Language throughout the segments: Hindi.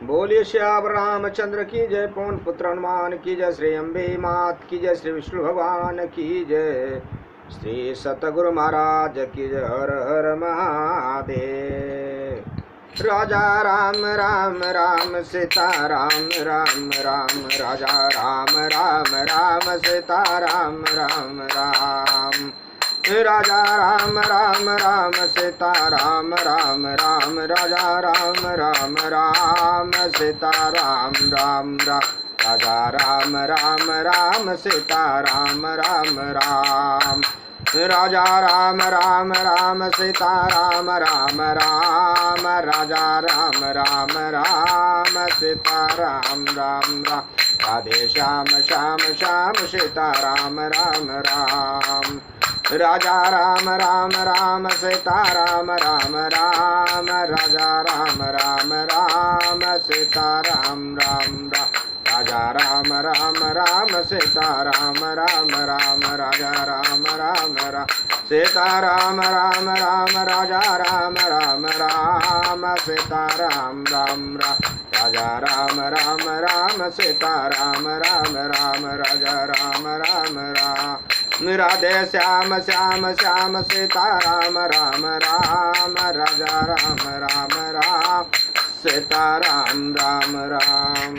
बोलिए श्याम रामचंद्र की जय, पवन पुत्र हनुमान की जय, श्री अम्बे मात की जय, श्री विष्णु भगवान की जय, श्री सतगुरु महाराज की जय। हर हर महादेव। राजा राम राम राम सीता राम राम राम, राजा राम राम राम सीता राम राम राम, राजा राम राम राम सीता राम राम राम, राजा राम राम राम सीता राम राम राम, राजा राम राम राम सीता राम राम राम, राजा राम राम राम सीता राम राम राम, राजा राम राम राम सीता राम राम राम, राधे श्याम श्याम श्याम सीता राम राम राम, राजा राम राम राम सीता राम राम राम, राजा राम राम राम सीता राम राम राम, राजा राम राम राम सीता राम राम राम, राजा राम राम राम सीता राम राम राम, राजा राम राम राम सीता राम राम राम, राजा राम राम राम सीता राम राम राम, राजा राम राम राम, राधे श्याम श्याम श्याम सीता राम राम राम, राजा राम राम राम सीता राम राम राम।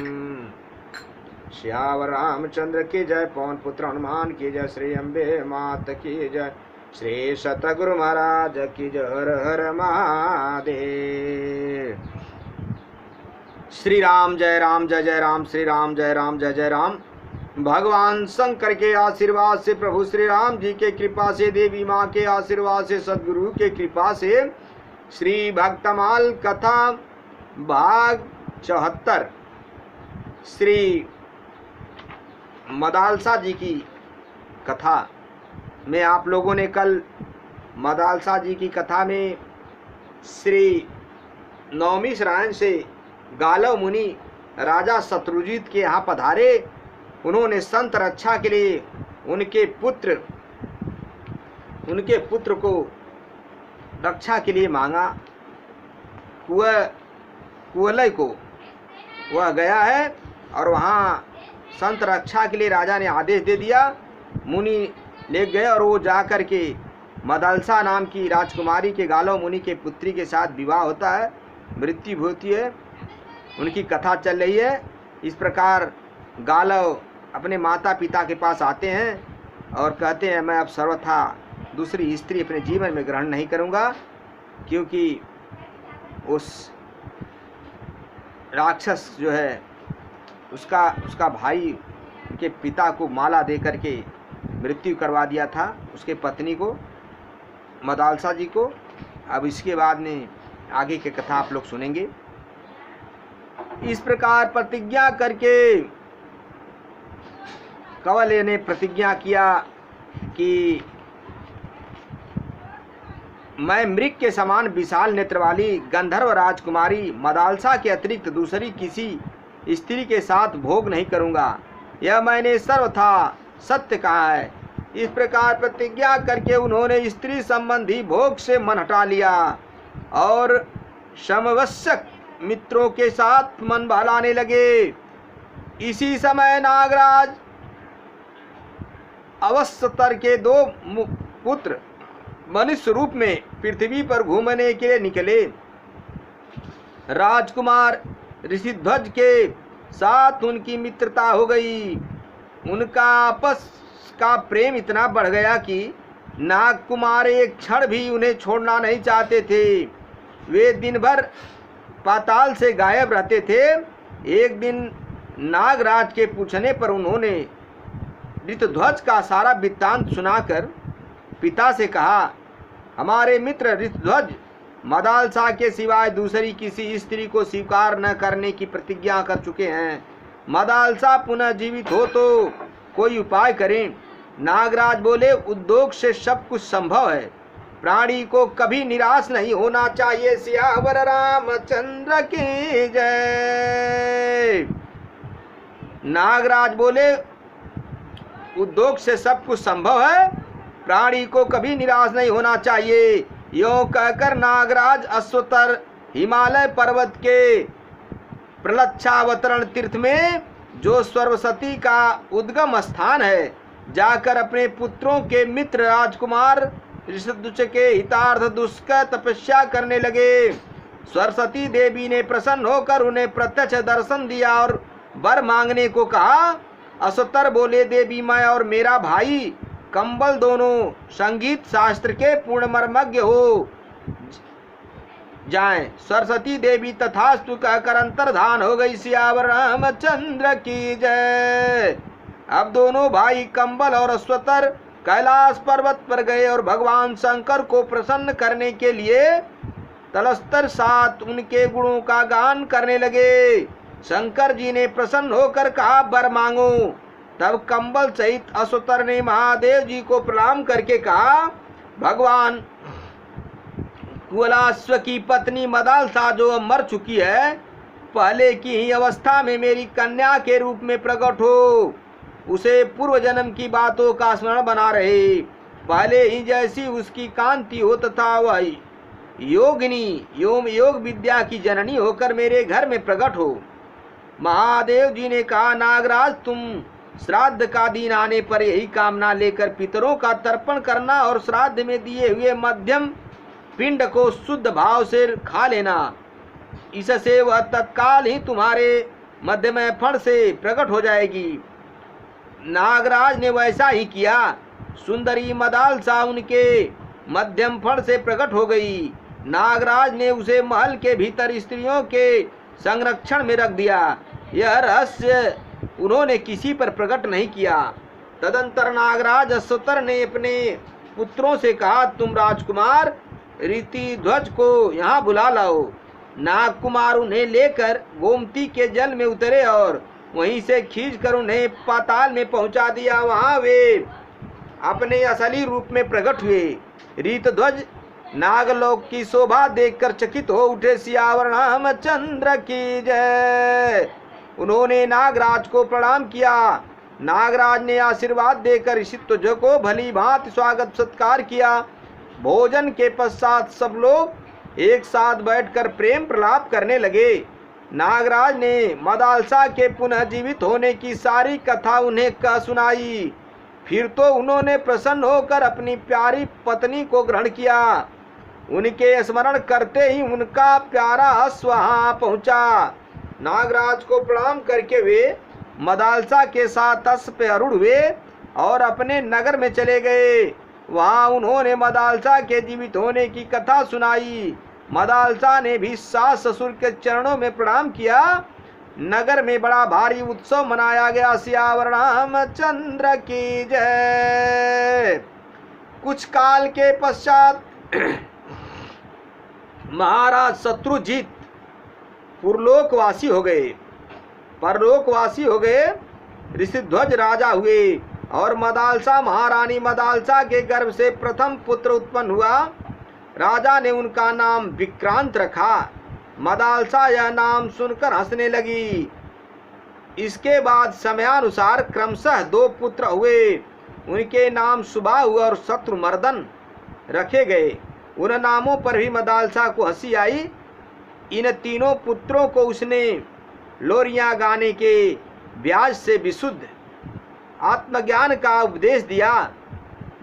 श्याम रामचंद्र की जय, पवन पुत्र हनुमान की जय, श्री अम्बे मात की जय, श्री सतगुरु महाराज की जय। हर हर महादेव। श्री राम जय राम जय जय राम, श्री राम जय राम जय जय राम। भगवान शंकर के आशीर्वाद से, प्रभु श्री राम जी के कृपा से, देवी माँ के आशीर्वाद से, सदगुरु के कृपा से, श्री भक्तमाल कथा भाग 74 श्री मदालसा जी की कथा में आप लोगों ने कल मदालसा जी की कथा में श्री नवमी श्राइन से गालव मुनि राजा शत्रुजीत के यहाँ पधारे। उन्होंने संत रक्षा के लिए उनके पुत्र को रक्षा के लिए मांगा। कुवलय को वह गया है और वहाँ संत रक्षा के लिए राजा ने आदेश दे दिया। मुनि ले गए और वो जा कर के मदालसा नाम की राजकुमारी के गालव मुनि के पुत्री के साथ विवाह होता है, मृत्यु होती है। उनकी कथा चल रही है। इस प्रकार गालव अपने माता पिता के पास आते हैं और कहते हैं मैं अब सर्वथा दूसरी स्त्री अपने जीवन में ग्रहण नहीं करूंगा, क्योंकि उस राक्षस जो है उसका भाई के पिता को माला दे करके मृत्यु करवा दिया था, उसके पत्नी को, मदालसा जी को। अब इसके बाद में आगे की कथा आप लोग सुनेंगे। इस प्रकार प्रतिज्ञा करके कंवल ने प्रतिज्ञा किया कि मैं मृग के समान विशाल नेत्र वाली गंधर्व राजकुमारी मदालसा के अतिरिक्त दूसरी किसी स्त्री के साथ भोग नहीं करूंगा। यह मैंने सर्वथा सत्य कहा है। इस प्रकार प्रतिज्ञा करके उन्होंने स्त्री संबंधी भोग से मन हटा लिया और समवश्यक मित्रों के साथ मन बहलाने लगे। इसी समय नागराज अवस्तर के 2 पुत्र मनुष्य रूप में पृथ्वी पर घूमने के लिए निकले। राजकुमार ऋषिध्वज के साथ उनकी मित्रता हो गई। उनका आपस का प्रेम इतना बढ़ गया कि नागकुमार एक क्षण भी उन्हें छोड़ना नहीं चाहते थे। वे दिन भर पाताल से गायब रहते थे। एक दिन नागराज के पूछने पर उन्होंने ऋतध्वज का सारा वृत्तांत सुनाकर पिता से कहा, हमारे मित्र ऋतध्वज मदालसा के सिवाय दूसरी किसी स्त्री को स्वीकार न करने की प्रतिज्ञा कर चुके हैं। मदालसा पुनः जीवित हो तो कोई उपाय करें। नागराज बोले, उद्योग से सब कुछ संभव है, प्राणी को कभी निराश नहीं होना चाहिए। सियावर रामचंद्र की जय। नागराज बोले, उद्योग से सब कुछ संभव है, प्राणी को कभी निराश नहीं होना चाहिए। यों कहकर नागराज अश्वतर हिमालय पर्वत के प्रलच्छावतरण तीर्थ में जो सरस्वती का उद्गम स्थान है, जाकर अपने पुत्रों के मित्र राजकुमार ऋषिध्वज के हितार्थ दुष्कर तपस्या करने लगे। सरस्वती देवी ने प्रसन्न होकर उन्हें प्रत्यक्ष दर्शन दिया और वर मांगने को कहा। असुतर बोले, देवी मैं और मेरा भाई कंबल दोनों संगीत शास्त्र के पूर्ण मर्मज्ञ हो जाएं। सरस्वती देवी तथास्तु कहकर अंतर्धान हो गई। सियावर रामचंद्र की जय। अब दोनों भाई कंबल और अश्वतर कैलाश पर्वत पर गए और भगवान शंकर को प्रसन्न करने के लिए तलस्तर साथ उनके गुणों का गान करने लगे। शंकर जी ने प्रसन्न होकर कहा, वर मांगो। तब कंबल सहित अश्वतर ने महादेव जी को प्रणाम करके कहा, भगवान कुलाश्व की पत्नी मदालसा जो अब मर चुकी है, पहले की ही अवस्था में मेरी कन्या के रूप में प्रकट हो। उसे पूर्व जन्म की बातों का स्मरण बना रहे। पहले ही जैसी उसकी कांति हो तथा वह योगिनी योग विद्या की जननी होकर मेरे घर में प्रकट हो। महादेव जी ने कहा, नागराज तुम श्राद्ध का दिन आने पर यही कामना लेकर पितरों का तर्पण करना और श्राद्ध में दिए हुए मध्यम पिंड को शुद्ध भाव से खा लेना। इससे वह तत्काल ही तुम्हारे मध्यमय फण से प्रकट हो जाएगी। नागराज ने वैसा ही किया। सुंदरी मदालसा उनके मध्यम फण से प्रकट हो गई। नागराज ने उसे महल के भीतर स्त्रियों के संरक्षण में रख दिया। यह रहस्य उन्होंने किसी पर प्रकट नहीं किया। तदंतर नागराज अश्वतर ने अपने पुत्रों से कहा, तुम राजकुमार ऋषिध्वज को यहाँ बुला लाओ। नागकुमार उन्हें लेकर गोमती के जल में उतरे और वहीं से खींचकर उन्हें पाताल में पहुंचा दिया। वहां वे अपने असली रूप में प्रकट हुए। ऋषिध्वज नागलोक की शोभा देखकर चकित हो उठे। सियावर रामचंद्र की जय। उन्होंने नागराज को प्रणाम किया। नागराज ने आशीर्वाद देकर ऋषिध्वज को भली भांति स्वागत सत्कार किया। भोजन के पश्चात सब लोग एक साथ बैठकर प्रेम प्रलाप करने लगे। नागराज ने मदालसा के पुनः जीवित होने की सारी कथा उन्हें कह सुनाई। फिर तो उन्होंने प्रसन्न होकर अपनी प्यारी पत्नी को ग्रहण किया। उनके स्मरण करते ही उनका प्यारा अश्व वहां पहुंचा। नागराज को प्रणाम करके वे मदालसा के साथ अश्व पे आरूढ़ हुए और अपने नगर में चले गए। वहां उन्होंने मदालसा के जीवित होने की कथा सुनाई। मदालसा ने भी सास ससुर के चरणों में प्रणाम किया। नगर में बड़ा भारी उत्सव मनाया गया। सियावर रामचंद्र की जय। कुछ काल के पश्चात महाराज शत्रुजीत परलोकवासी हो गए। ऋषिध्वज राजा हुए और मदालसा महारानी। मदालसा के गर्भ से प्रथम पुत्र उत्पन्न हुआ। राजा ने उनका नाम विक्रांत रखा। मदालसा यह नाम सुनकर हंसने लगी। इसके बाद समयानुसार क्रमशः 2 पुत्र हुए। उनके नाम सुबाहु और शत्रुमर्दन रखे गए। उन नामों पर भी मदालसा को हंसी आई। इन तीनों पुत्रों को उसने लोरियां गाने के व्याज से विशुद्ध आत्मज्ञान का उपदेश दिया।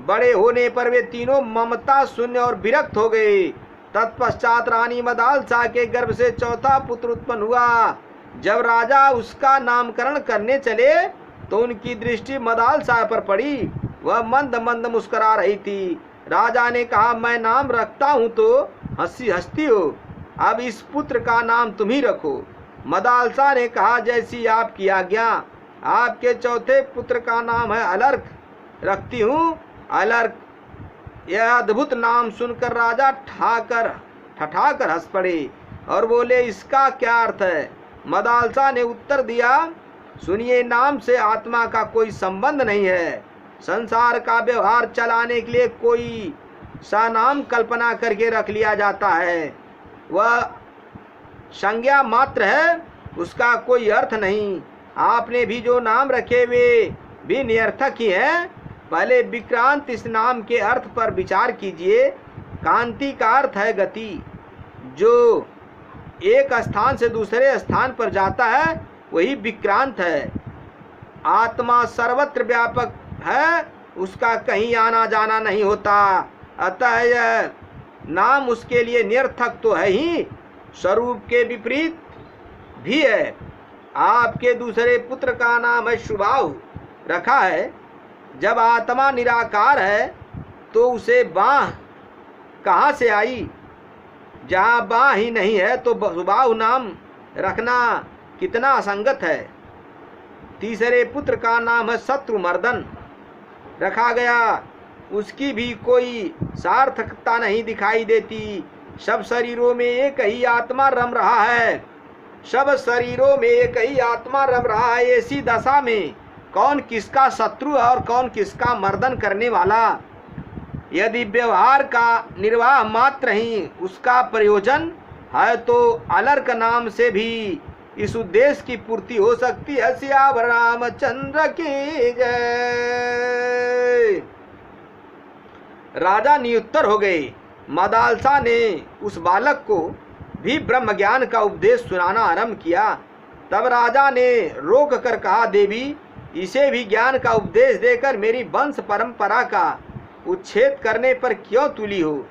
बड़े होने पर वे तीनों ममता शून्य और विरक्त हो गए। तत्पश्चात रानी मदालसा के गर्भ से चौथा पुत्र उत्पन्न हुआ। जब राजा उसका नामकरण करने चले तो उनकी दृष्टि मदालसा पर पड़ी। वह मंद मंद मुस्कुरा रही थी। राजा ने कहा, मैं नाम रखता हूँ तो हंसती हो, अब इस पुत्र का नाम तुम ही रखो। मदालसा ने कहा, जैसी आपकी आज्ञा। आपके चौथे पुत्र का नाम है अलर्क रखती हूँ। अलर्क। यह अद्भुत नाम सुनकर राजा ठठाकर हंस पड़े और बोले, इसका क्या अर्थ है? मदालसा ने उत्तर दिया, सुनिए, नाम से आत्मा का कोई संबंध नहीं है। संसार का व्यवहार चलाने के लिए कोई सा नाम कल्पना करके रख लिया जाता है। वह संज्ञा मात्र है, उसका कोई अर्थ नहीं। आपने भी जो नाम रखे वे भी निरर्थक ही हैं। पहले विक्रांत इस नाम के अर्थ पर विचार कीजिए। कांति का अर्थ है गति। जो एक स्थान से दूसरे स्थान पर जाता है वही विक्रांत है। आत्मा सर्वत्र व्यापक है, उसका कहीं आना जाना नहीं होता। अतः यह नाम उसके लिए निरर्थक तो है ही, स्वरूप के विपरीत भी है। आपके दूसरे पुत्र का नाम है शुभाहु रखा है। जब आत्मा निराकार है तो उसे बाह कहाँ से आई? जहाँ बाह ही नहीं है तो शुभाहु नाम रखना कितना असंगत है। तीसरे पुत्र का नाम है शत्रुमर्दन रखा गया, उसकी भी कोई सार्थकता नहीं दिखाई देती। सब शरीरों में एक ही आत्मा रम रहा है, सब शरीरों में एक ही आत्मा रम रहा है। ऐसी दशा में कौन किसका शत्रु और कौन किसका मर्दन करने वाला? यदि व्यवहार का निर्वाह मात्र ही उसका प्रयोजन है तो अलर्क नाम से भी इस उद्देश्य की पूर्ति हो सकती है। सियावर रामचंद्र की जय। राजा नियुत्तर हो गए। मदालसा ने उस बालक को भी ब्रह्म ज्ञान का उपदेश सुनाना आरंभ किया। तब राजा ने रोक कर कहा, देवी, इसे भी ज्ञान का उपदेश देकर मेरी वंश परंपरा का उच्छेद करने पर क्यों तुली हो?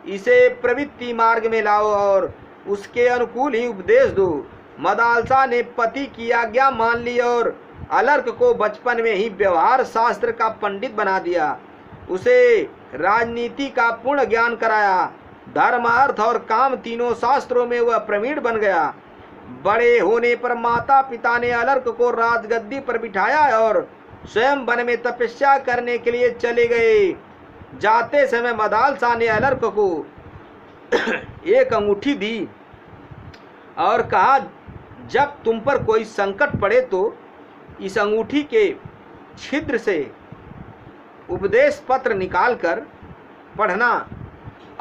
इसे प्रवृत्ति मार्ग में लाओ और उसके अनुकूल ही उपदेश दो। मदालसा ने पति की आज्ञा मान ली और अलर्क को बचपन में ही व्यवहार शास्त्र का पंडित बना दिया। उसे राजनीति का पूर्ण ज्ञान कराया। धर्म, अर्थ और काम तीनों शास्त्रों में वह प्रवीण बन गया। बड़े होने पर माता पिता ने अलर्क को राजगद्दी पर बिठाया और स्वयं वन में तपस्या करने के लिए चले गए। जाते समय मदालसा ने अलर्क को एक अंगूठी दी और कहा, जब तुम पर कोई संकट पड़े तो इस अंगूठी के छिद्र से उपदेश पत्र निकालकर पढ़ना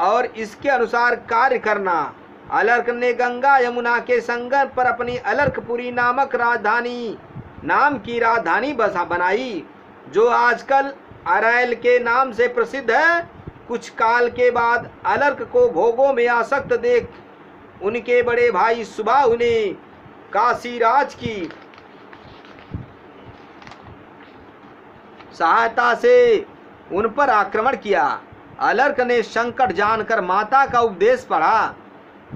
और इसके अनुसार कार्य करना। अलर्क ने गंगा यमुना के संगम पर अपनी अलर्कपुरी नामक राजधानी नाम की राजधानी बसा बनाई, जो आजकल अरैल के नाम से प्रसिद्ध है। कुछ काल के बाद अलर्क को भोगों में आसक्त देख उनके बड़े भाई शुभाहु ने काशीराज की सहायता से उन पर आक्रमण किया। अलर्क ने संकट जानकर माता का उपदेश पढ़ा।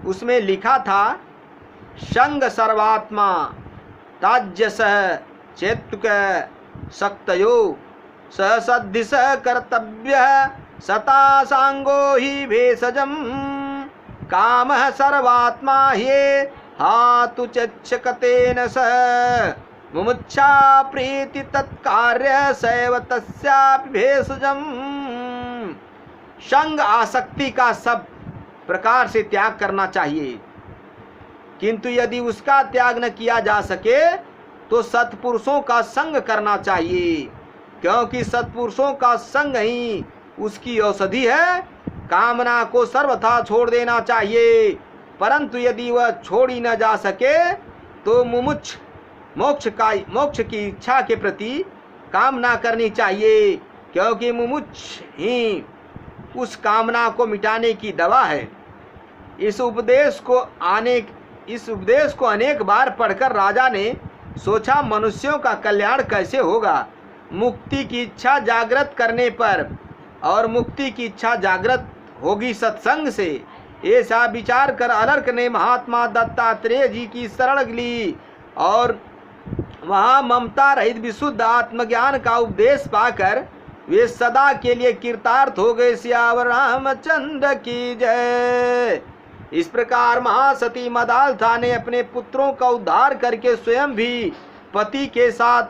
उसमें लिखा था, संग सर्वात्मा ताज्य सह चेतुक शक्तयो सदिश कर्तव्य सता सांगो ही भेषजम काम सर्वात्मा ह्ये हातु चक्षकतेन स मुमुच्छा प्रीति तत्कार्य सैव तस्यापि भेषजम। संग आसक्ति का सब प्रकार से त्याग करना चाहिए, किंतु यदि उसका त्याग न किया जा सके तो सत्पुरुषों का संग करना चाहिए, क्योंकि सत्पुरुषों का संग ही उसकी औषधि है। कामना को सर्वथा छोड़ देना चाहिए, परंतु यदि वह छोड़ी न जा सके तो मुमुक्ष मोक्ष की इच्छा के प्रति कामना करनी चाहिए, क्योंकि मुमुक्ष ही उस कामना को मिटाने की दवा है। इस उपदेश को अनेक बार पढ़कर राजा ने सोचा, मनुष्यों का कल्याण कैसे होगा। मुक्ति की इच्छा जागृत करने पर, और मुक्ति की इच्छा जागृत होगी सत्संग से। ऐसा विचार कर अलर्क ने महात्मा दत्तात्रेय जी की शरण ली और वहाँ ममता रहित विशुद्ध आत्मज्ञान का उपदेश पाकर वे सदा के लिए कृतार्थ हो गए। सियावर रामचंद्र की जय। इस प्रकार महासती मदालसा ने अपने पुत्रों का उद्धार करके स्वयं भी पति के साथ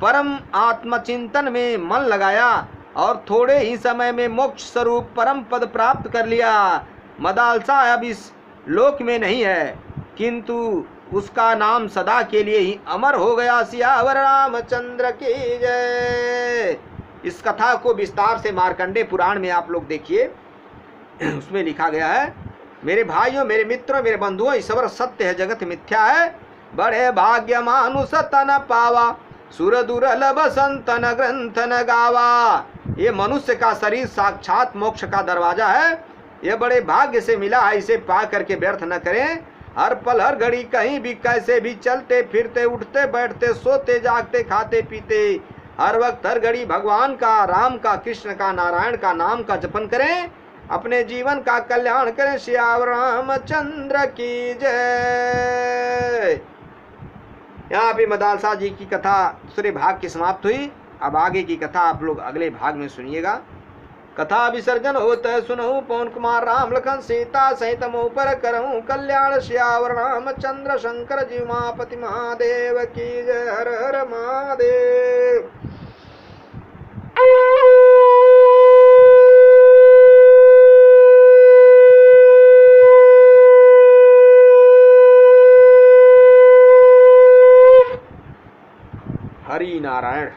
परम आत्मचिंतन में मन लगाया और थोड़े ही समय में मोक्ष स्वरूप परम पद प्राप्त कर लिया। मदालसा अब इस लोक में नहीं है, किंतु उसका नाम सदा के लिए ही अमर हो गया। सियावर रामचंद्र की जय। इस कथा को विस्तार से मार्कंडेय पुराण में आप लोग देखिए, उसमें लिखा गया है, मेरे भाइयों, मेरे मित्रों, मेरे बंधुओं, ईश्वर सत्य है, जगत मिथ्या है। बड़े भाग्य मानुष तन पावा, सुर दुर्लभ संतन ग्रंथ न गावा। ये मनुष्य का शरीर साक्षात मोक्ष का दरवाजा है, ये बड़े भाग्य से मिला है, इसे पा करके व्यर्थ न करें। हर पल हर घड़ी कहीं भी कैसे भी चलते फिरते उठते बैठते सोते जागते खाते पीते हर वक्त हर घड़ी भगवान का, राम का, कृष्ण का, नारायण का नाम का जपन करें, अपने जीवन का कल्याण करें। श्याम रामचंद्र की जय। यहाँ पे मदालसा जी की कथा दूसरे भाग की समाप्त हुई। अब आगे की कथा आप लोग अगले भाग में सुनिएगा। कथा विसर्जन होत सुनहु पवन कुमार राम लखन सीता सहित मोह पर करहूँ कल्याण। श्यावर रामचंद्र शंकर जी उमापति महादेव की जय। हर हर महादेव। हरि नारायण।